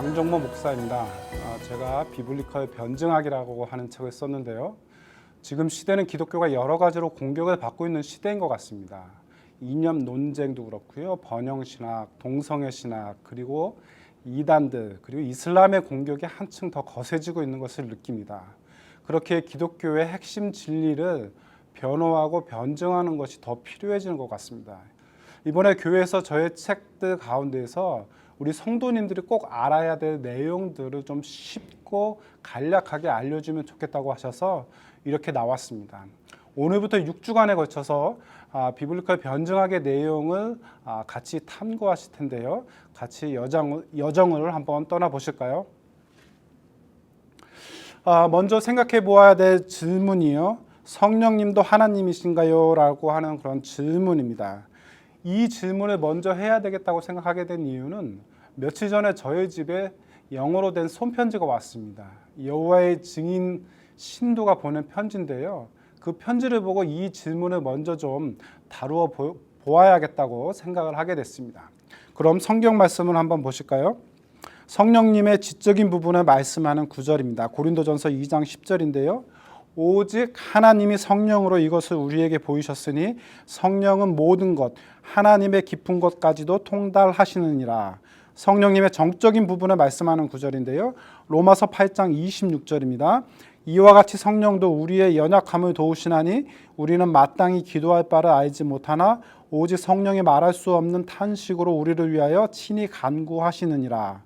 정정모 목사입니다. 제가 비블리컬 변증학이라고 하는 책을 썼는데요. 지금 시대는 기독교가 여러 가지로 공격을 받고 있는 시대인 것 같습니다. 이념 논쟁도 그렇고요. 번영신학, 동성애신학, 그리고 이단들, 그리고 이슬람의 공격이 한층 더 거세지고 있는 것을 느낍니다. 그렇게 기독교의 핵심 진리를 변호하고 변증하는 것이 더 필요해지는 것 같습니다. 이번에 교회에서 저의 책들 가운데에서 우리 성도님들이 꼭 알아야 될 내용들을 좀 쉽고 간략하게 알려주면 좋겠다고 하셔서 이렇게 나왔습니다. 오늘부터 6주간에 걸쳐서 비블리컬 변증학의 내용을 같이 탐구하실 텐데요. 같이 여정을 한번 떠나보실까요? 먼저 생각해 보아야 될 질문이요. 성령님도 하나님이신가요? 라고 하는 그런 질문입니다. 이 질문을 먼저 해야 되겠다고 생각하게 된 이유는 며칠 전에 저희 집에 영어로 된 손편지가 왔습니다. 여호와의 증인 신도가 보낸 편지인데요. 그 편지를 보고 이 질문을 먼저 좀 다루어 보아야겠다고 생각을 하게 됐습니다. 그럼 성경 말씀을 한번 보실까요? 성령님의 지적인 부분을 말씀하는 구절입니다. 고린도전서 2장 10절인데요. 오직 하나님이 성령으로 이것을 우리에게 보이셨으니 성령은 모든 것, 하나님의 깊은 것까지도 통달하시느니라. 성령님의 정적인 부분을 말씀하는 구절인데요. 로마서 8장 26절입니다. 이와 같이 성령도 우리의 연약함을 도우시나니 우리는 마땅히 기도할 바를 알지 못하나 오직 성령이 말할 수 없는 탄식으로 우리를 위하여 친히 간구하시느니라.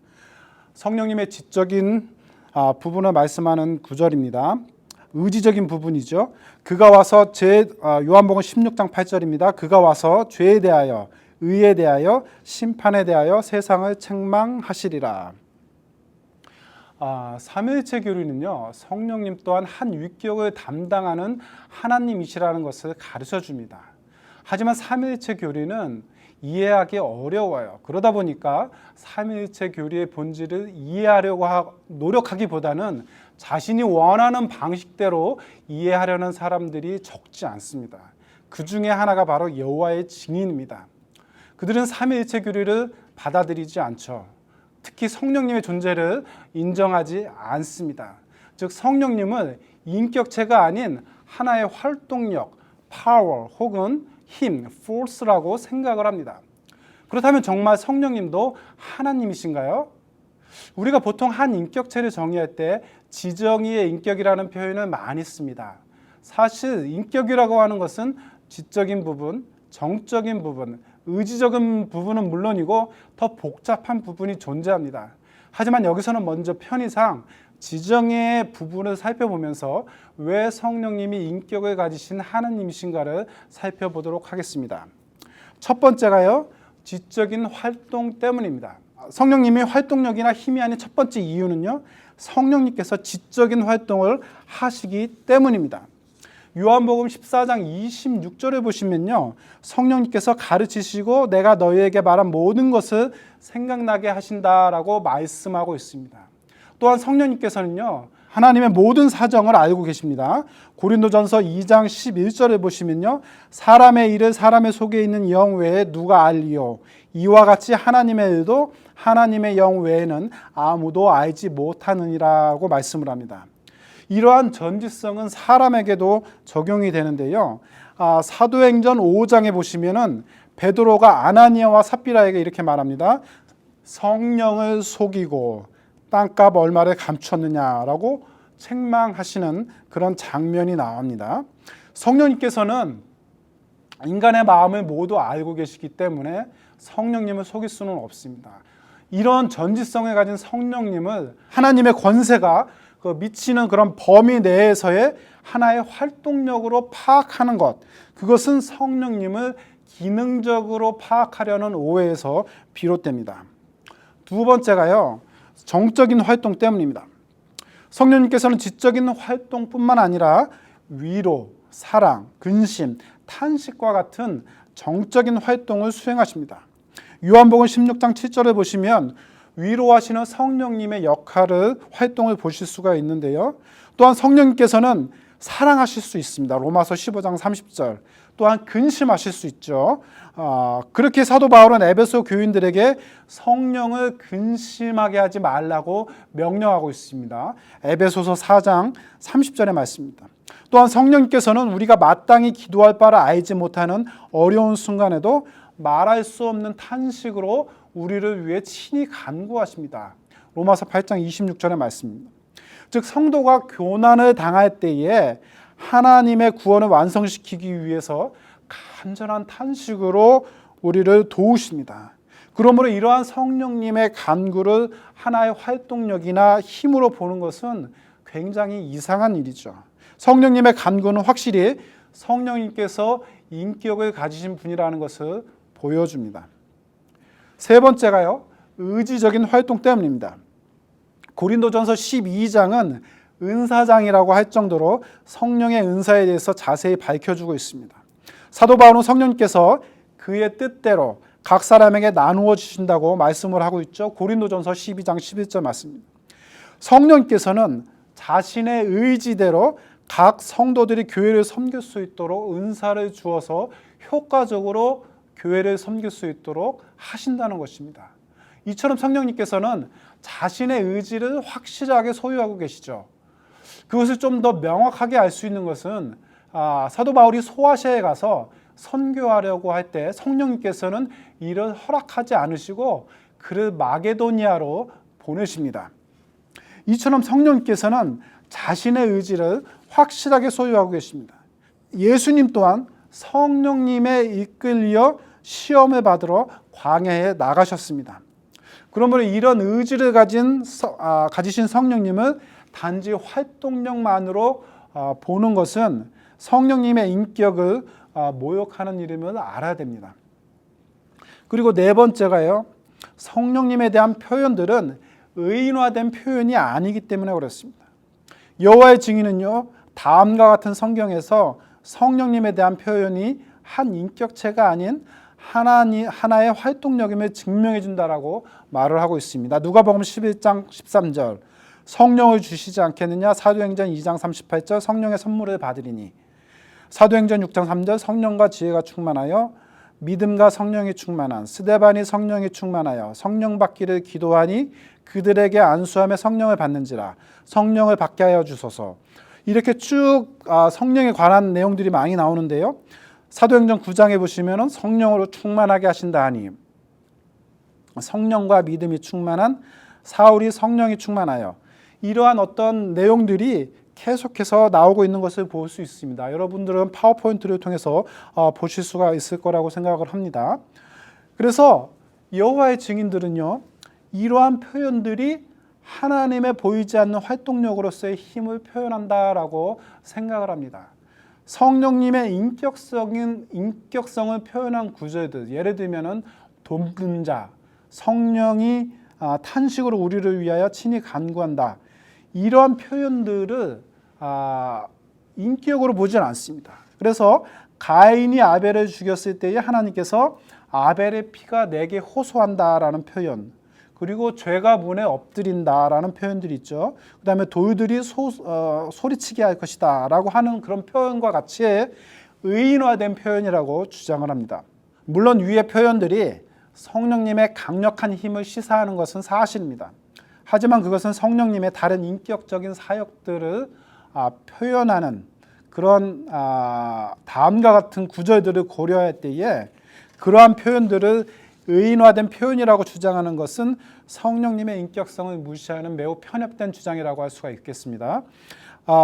성령님의 지적인 부분을 말씀하는 구절입니다. 의지적인 부분이죠. 그가 와서 요한복음 16장 8절입니다. 그가 와서 죄에 대하여, 의에 대하여, 심판에 대하여 세상을 책망하시리라. 삼위일체 교리는요, 성령님 또한 한 위격을 담당하는 하나님이시라는 것을 가르쳐 줍니다. 하지만 삼위일체 교리는 이해하기 어려워요. 그러다 보니까 삼위일체 교리의 본질을 이해하려고 노력하기보다는 자신이 원하는 방식대로 이해하려는 사람들이 적지 않습니다. 그 중에 하나가 바로 여호와의 증인입니다. 그들은 삼위일체 교리를 받아들이지 않죠. 특히 성령님의 존재를 인정하지 않습니다. 즉 성령님을 인격체가 아닌 하나의 활동력, power 혹은 힘, force라고 생각을 합니다. 그렇다면 정말 성령님도 하나님이신가요? 우리가 보통 한 인격체를 정의할 때 지정의의 인격이라는 표현을 많이 씁니다. 사실 인격이라고 하는 것은 지적인 부분, 정적인 부분, 의지적인 부분은 물론이고 더 복잡한 부분이 존재합니다. 하지만 여기서는 먼저 편의상 지정의 부분을 살펴보면서 왜 성령님이 인격을 가지신 하나님이신가를 살펴보도록 하겠습니다. 첫 번째가요, 지적인 활동 때문입니다. 성령님의 활동력이나 힘이 아닌 첫 번째 이유는요, 성령님께서 지적인 활동을 하시기 때문입니다. 요한복음 14장 26절에 보시면요, 성령님께서 가르치시고 내가 너희에게 말한 모든 것을 생각나게 하신다라고 말씀하고 있습니다. 또한 성령님께서는요, 하나님의 모든 사정을 알고 계십니다. 고린도전서 2장 11절에 보시면요, 사람의 일을 사람의 속에 있는 영 외에 누가 알리요? 이와 같이 하나님의 일도 하나님의 영 외에는 아무도 알지 못하느니라고 말씀을 합니다. 이러한 전지성은 사람에게도 적용이 되는데요. 사도행전 5장에 보시면은 베드로가 아나니아와 삽비라에게 이렇게 말합니다. 성령을 속이고 땅값 얼마를 감췄느냐라고 책망하시는 그런 장면이 나옵니다. 성령님께서는 인간의 마음을 모두 알고 계시기 때문에 성령님을 속일 수는 없습니다. 이런 전지성을 가진 성령님을 하나님의 권세가 미치는 그런 범위 내에서의 하나의 활동력으로 파악하는 것, 그것은 성령님을 기능적으로 파악하려는 오해에서 비롯됩니다. 두 번째가요, 정적인 활동 때문입니다. 성령님께서는 지적인 활동뿐만 아니라 위로, 사랑, 근심, 탄식과 같은 정적인 활동을 수행하십니다. 요한복음 16장 7절을 보시면 위로하시는 성령님의 역할을, 활동을 보실 수가 있는데요. 또한 성령님께서는 사랑하실 수 있습니다. 로마서 15장 30절. 또한 근심하실 수 있죠. 그렇게 사도 바울은 에베소 교인들에게 성령을 근심하게 하지 말라고 명령하고 있습니다. 에베소서 4장 30절의 말씀입니다. 또한 성령께서는 우리가 마땅히 기도할 바를 알지 못하는 어려운 순간에도 말할 수 없는 탄식으로 우리를 위해 친히 간구하십니다. 로마서 8장 26절의 말씀입니다. 즉 성도가 교난을 당할 때에 하나님의 구원을 완성시키기 위해서 간절한 탄식으로 우리를 도우십니다. 그러므로 이러한 성령님의 간구를 하나의 활동력이나 힘으로 보는 것은 굉장히 이상한 일이죠. 성령님의 간구는 확실히 성령님께서 인격을 가지신 분이라는 것을 보여줍니다. 세 번째가요, 의지적인 활동 때문입니다. 고린도전서 12장은 은사장이라고 할 정도로 성령의 은사에 대해서 자세히 밝혀주고 있습니다. 사도 바울은 성령님께서 그의 뜻대로 각 사람에게 나누어 주신다고 말씀을 하고 있죠. 고린도전서 12장 11절 말씀입니다. 성령님께서는 자신의 의지대로 각 성도들이 교회를 섬길 수 있도록 은사를 주어서 효과적으로 교회를 섬길 수 있도록 하신다는 것입니다. 이처럼 성령님께서는 자신의 의지를 확실하게 소유하고 계시죠. 그것을 좀 더 명확하게 알 수 있는 것은 사도 바울이 소아시아에 가서 선교하려고 할 때 성령님께서는 이를 허락하지 않으시고 그를 마게도니아로 보내십니다. 이처럼 성령님께서는 자신의 의지를 확실하게 소유하고 계십니다. 예수님 또한 성령님에 이끌려 시험을 받으러 광야에 나가셨습니다. 그러므로 이런 의지를 가지신 성령님을 단지 활동력만으로 보는 것은 성령님의 인격을 모욕하는 일임을 알아야 됩니다. 그리고 네 번째가요, 성령님에 대한 표현들은 의인화된 표현이 아니기 때문에 그렇습니다. 여호와의 증인은요, 다음과 같은 성경에서 성령님에 대한 표현이 한 인격체가 아닌 하나의 활동력임을 증명해 준다라고 말을 하고 있습니다. 누가복음 11장 13절, 성령을 주시지 않겠느냐. 사도행전 2장 38절, 성령의 선물을 받으리니. 사도행전 6장 3절, 성령과 지혜가 충만하여 믿음과 성령이 충만한 스데반이 성령이 충만하여 성령 받기를 기도하니 그들에게 안수하며 성령을 받는지라. 성령을 받게 하여 주소서. 이렇게 쭉 성령에 관한 내용들이 많이 나오는데요. 사도행전 9장에 보시면 성령으로 충만하게 하신다 하니, 성령과 믿음이 충만한 사울이 성령이 충만하여, 이러한 어떤 내용들이 계속해서 나오고 있는 것을 볼 수 있습니다. 여러분들은 파워포인트를 통해서 보실 수가 있을 거라고 생각을 합니다. 그래서 여호와의 증인들은요, 이러한 표현들이 하나님의 보이지 않는 활동력으로서의 힘을 표현한다라고 생각을 합니다. 성령님의 인격성을 표현한 구절들, 예를 들면 돕는 자, 성령이 탄식으로 우리를 위하여 친히 간구한다, 이러한 표현들을 인격으로 보지는 않습니다. 그래서 가인이 아벨을 죽였을 때에 하나님께서 아벨의 피가 내게 호소한다라는 표현, 그리고 죄가 문에 엎드린다라는 표현들이 있죠. 그 다음에 돌들이 소리치게 할 것이다 라고 하는 그런 표현과 같이 의인화된 표현이라고 주장을 합니다. 물론 위의 표현들이 성령님의 강력한 힘을 시사하는 것은 사실입니다. 하지만 그것은 성령님의 다른 인격적인 사역들을 표현하는 그런 다음과 같은 구절들을 고려할 때에 그러한 표현들을 의인화된 표현이라고 주장하는 것은 성령님의 인격성을 무시하는 매우 편협된 주장이라고 할 수가 있겠습니다.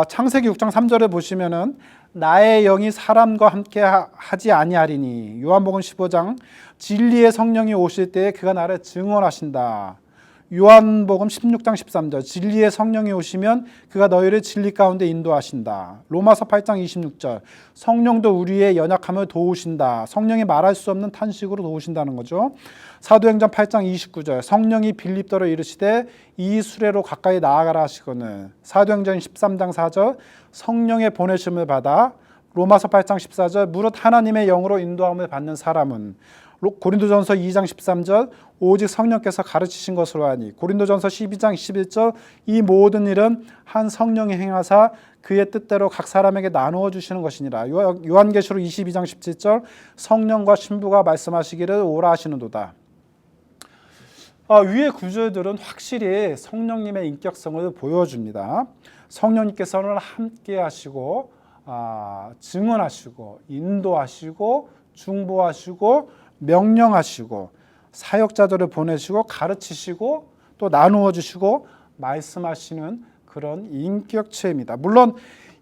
창세기 6장 3절에 보시면은 나의 영이 사람과 함께 하지 아니하리니, 요한복음 15장 진리의 성령이 오실 때에 그가 나를 증언하신다. 요한복음 16장 13절 진리의 성령이 오시면 그가 너희를 진리 가운데 인도하신다. 로마서 8장 26절 성령도 우리의 연약함을 도우신다. 성령이 말할 수 없는 탄식으로 도우신다는 거죠. 사도행전 8장 29절 성령이 빌립더로 이르시되 이 수레로 가까이 나아가라 하시거늘. 사도행전 13장 4절 성령의 보내심을 받아. 로마서 8장 14절 무릇 하나님의 영으로 인도함을 받는 사람은. 고린도전서 2장 13절 오직 성령께서 가르치신 것으로 하니. 고린도전서 12장 21절 이 모든 일은 한 성령이 행하사 그의 뜻대로 각 사람에게 나누어 주시는 것이니라. 요한계시록 22장 17절 성령과 신부가 말씀하시기를 오라 하시는도다. 위의 구절들은 확실히 성령님의 인격성을 보여줍니다. 성령님께서는 함께 하시고 증언하시고 인도하시고 중보하시고 명령하시고 사역자들을 보내시고 가르치시고 또 나누어 주시고 말씀하시는 그런 인격체입니다. 물론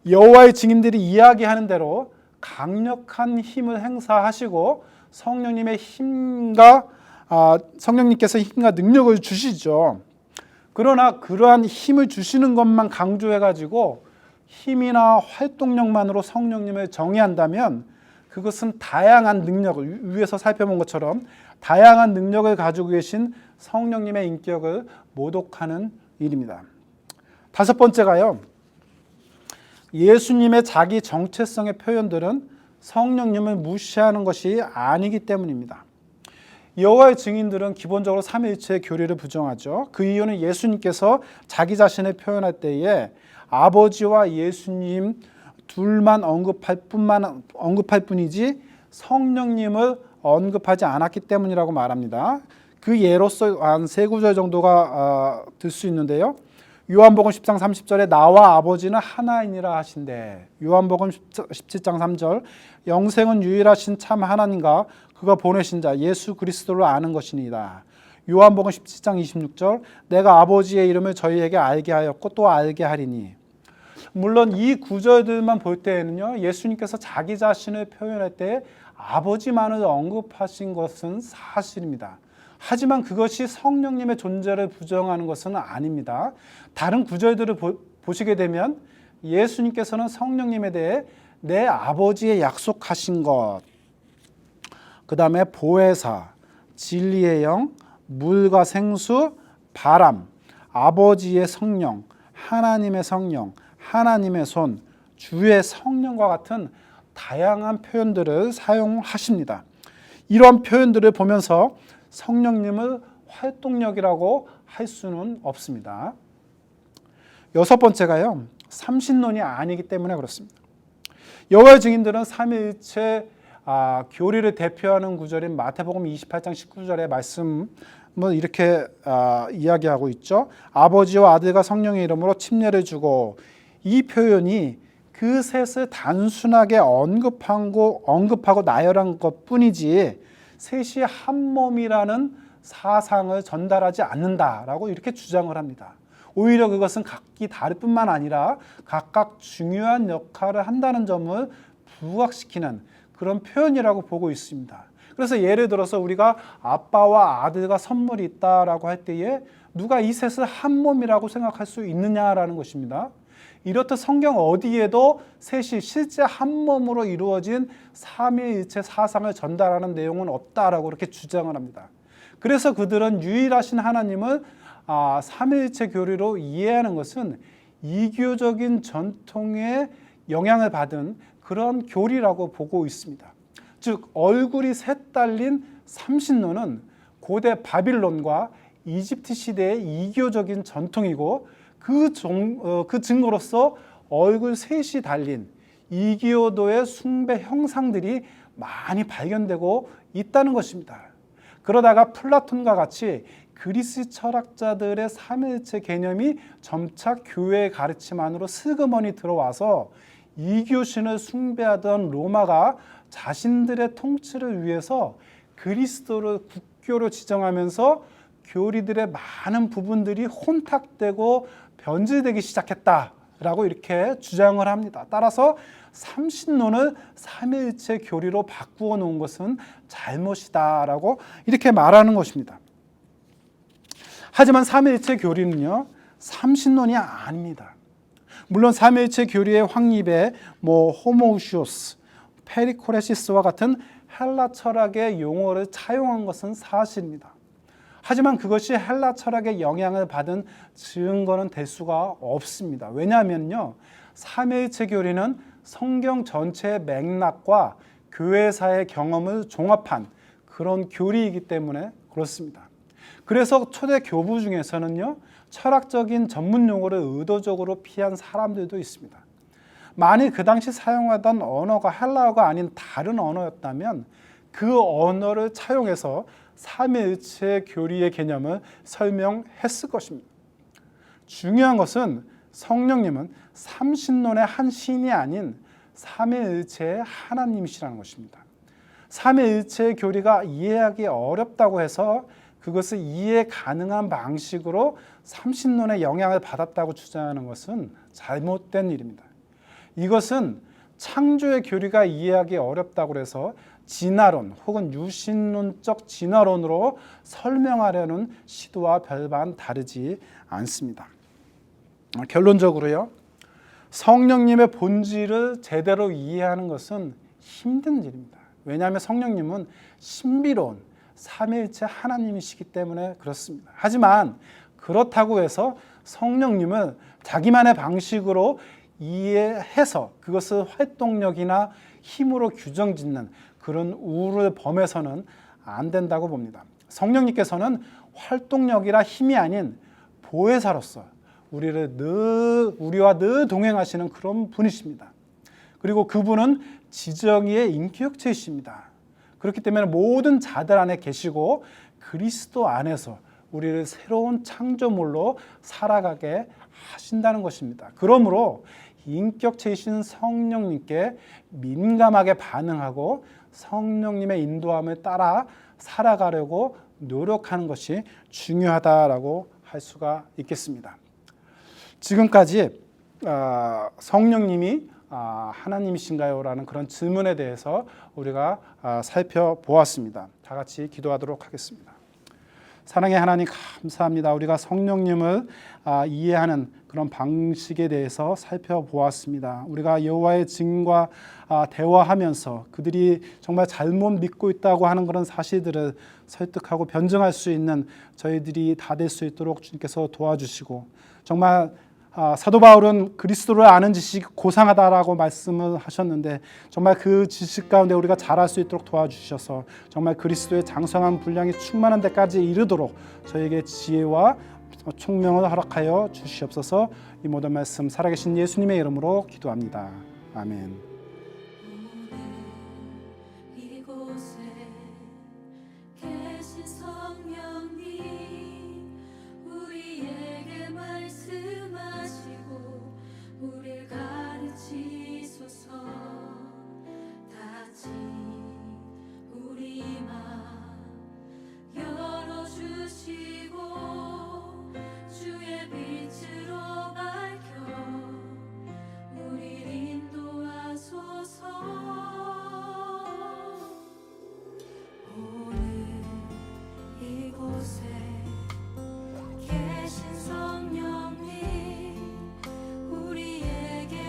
여호와의 증인들이 이야기하는 대로 강력한 힘을 행사하시고 성령님께서 힘과 능력을 주시죠. 그러나 그러한 힘을 주시는 것만 강조해가지고 힘이나 활동력만으로 성령님을 정의한다면 그것은 다양한 능력을, 위에서 살펴본 것처럼 다양한 능력을 가지고 계신 성령님의 인격을 모독하는 일입니다. 다섯 번째가요, 예수님의 자기 정체성의 표현들은 성령님을 무시하는 것이 아니기 때문입니다. 여호와의 증인들은 기본적으로 삼위일체의 교리를 부정하죠. 그 이유는 예수님께서 자기 자신을 표현할 때에 아버지와 예수님 둘만 언급할 뿐이지 성령님을 언급하지 않았기 때문이라고 말합니다. 그 예로서 한 세 구절 정도가 들 수 있는데요. 요한복음 10장 30절에 나와 아버지는 하나이니라 하신대. 요한복음 17장 3절 영생은 유일하신 참 하나님과 그가 보내신 자 예수 그리스도를 아는 것이니이다. 요한복음 17장 26절 내가 아버지의 이름을 저희에게 알게 하였고 또 알게 하리니. 물론 이 구절들만 볼 때에는요, 예수님께서 자기 자신을 표현할 때 아버지만을 언급하신 것은 사실입니다. 하지만 그것이 성령님의 존재를 부정하는 것은 아닙니다. 다른 구절들을 보시게 되면 예수님께서는 성령님에 대해 내 아버지의 약속하신 것, 그 다음에 보혜사, 진리의 영, 물과 생수, 바람, 아버지의 성령, 하나님의 성령, 하나님의 손, 주의 성령과 같은 다양한 표현들을 사용하십니다. 이런 표현들을 보면서 성령님을 활동력이라고 할 수는 없습니다. 여섯 번째가요, 삼신론이 아니기 때문에 그렇습니다. 여호와의 증인들은 삼위일체 교리를 대표하는 구절인 마태복음 28장 19절의 말씀을 이렇게 이야기하고 있죠. 아버지와 아들과 성령의 이름으로 침례를 주고, 이 표현이 그 셋을 단순하게 언급하고 나열한 것뿐이지 셋이 한 몸이라는 사상을 전달하지 않는다라고 이렇게 주장을 합니다. 오히려 그것은 각기 다를 뿐만 아니라 각각 중요한 역할을 한다는 점을 부각시키는 그런 표현이라고 보고 있습니다. 그래서 예를 들어서 우리가 아빠와 아들과 선물이 있다라고 할 때에 누가 이 셋을 한 몸이라고 생각할 수 있느냐라는 것입니다. 이렇듯 성경 어디에도 셋이 실제 한 몸으로 이루어진 삼위일체 사상을 전달하는 내용은 없다라고 이렇게 주장을 합니다. 그래서 그들은 유일하신 하나님을 삼위일체 교리로 이해하는 것은 이교적인 전통에 영향을 받은 그런 교리라고 보고 있습니다. 즉 얼굴이 셋 달린 삼신론은 고대 바빌론과 이집트 시대의 이교적인 전통이고 그 증거로서 얼굴 셋이 달린 이교도의 숭배 형상들이 많이 발견되고 있다는 것입니다. 그러다가 플라톤과 같이 그리스 철학자들의 삼위일체 개념이 점차 교회의 가르침 안으로 슬그머니 들어와서 이교신을 숭배하던 로마가 자신들의 통치를 위해서 그리스도를 국교로 지정하면서 교리들의 많은 부분들이 혼탁되고 변질되기 시작했다라고 이렇게 주장을 합니다. 따라서 삼신론을 삼위일체 교리로 바꾸어 놓은 것은 잘못이다라고 이렇게 말하는 것입니다. 하지만 삼위일체 교리는요, 삼신론이 아닙니다. 물론 삼위일체 교리의 확립에 호모우시오스, 페리코레시스와 같은 헬라 철학의 용어를 차용한 것은 사실입니다. 하지만 그것이 헬라 철학의 영향을 받은 증거는 될 수가 없습니다. 왜냐하면요, 삼위일체 교리는 성경 전체의 맥락과 교회사의 경험을 종합한 그런 교리이기 때문에 그렇습니다. 그래서 초대 교부 중에서는요, 철학적인 전문 용어를 의도적으로 피한 사람들도 있습니다. 만일 그 당시 사용하던 언어가 헬라어가 아닌 다른 언어였다면 그 언어를 차용해서 삼위일체 교리의 개념을 설명했을 것입니다. 중요한 것은 성령님은 삼신론의 한 신이 아닌 삼위일체의 하나님이시라는 것입니다. 삼위일체의 교리가 이해하기 어렵다고 해서 그것을 이해 가능한 방식으로 삼신론의 영향을 받았다고 주장하는 것은 잘못된 일입니다. 이것은 창조의 교리가 이해하기 어렵다고 해서 진화론 혹은 유신론적 진화론으로 설명하려는 시도와 별반 다르지 않습니다. 결론적으로요, 성령님의 본질을 제대로 이해하는 것은 힘든 일입니다. 왜냐하면 성령님은 신비로운 삼위일체 하나님이시기 때문에 그렇습니다. 하지만 그렇다고 해서 성령님을 자기만의 방식으로 이해해서 그것을 활동력이나 힘으로 규정짓는 그런 우를 범해서는 안 된다고 봅니다. 성령님께서는 활동력이라 힘이 아닌 보혜사로서 우리와 늘 동행하시는 그런 분이십니다. 그리고 그분은 지정의의 인격체이십니다. 그렇기 때문에 모든 자들 안에 계시고 그리스도 안에서 우리를 새로운 창조물로 살아가게 하신다는 것입니다. 그러므로 인격체이신 성령님께 민감하게 반응하고 성령님의 인도함을 따라 살아가려고 노력하는 것이 중요하다라고 할 수가 있겠습니다. 지금까지 성령님이 하나님이신가요? 라는 그런 질문에 대해서 우리가 살펴보았습니다. 다 같이 기도하도록 하겠습니다. 사랑의 하나님, 감사합니다. 우리가 성령님을 이해하는 그런 방식에 대해서 살펴보았습니다. 우리가 여호와의 증인과 대화하면서 그들이 정말 잘못 믿고 있다고 하는 그런 사실들을 설득하고 변증할 수 있는 저희들이 다 될 수 있도록 주님께서 도와주시고, 정말 사도 바울은 그리스도를 아는 지식이 고상하다라고 말씀을 하셨는데 정말 그 지식 가운데 우리가 자랄 수 있도록 도와주셔서 정말 그리스도의 장성한 분량이 충만한 데까지 이르도록 저에게 지혜와 총명을 허락하여 주시옵소서. 이 모든 말씀 살아계신 예수님의 이름으로 기도합니다. 아멘. 계신 성령님 우리에게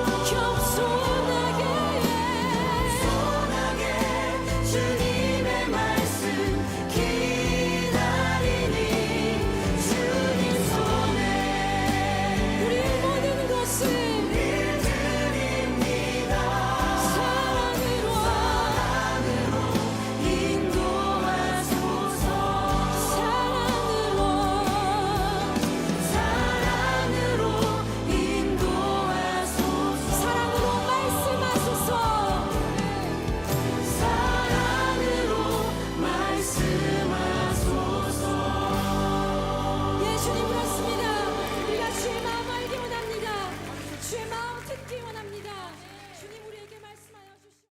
You're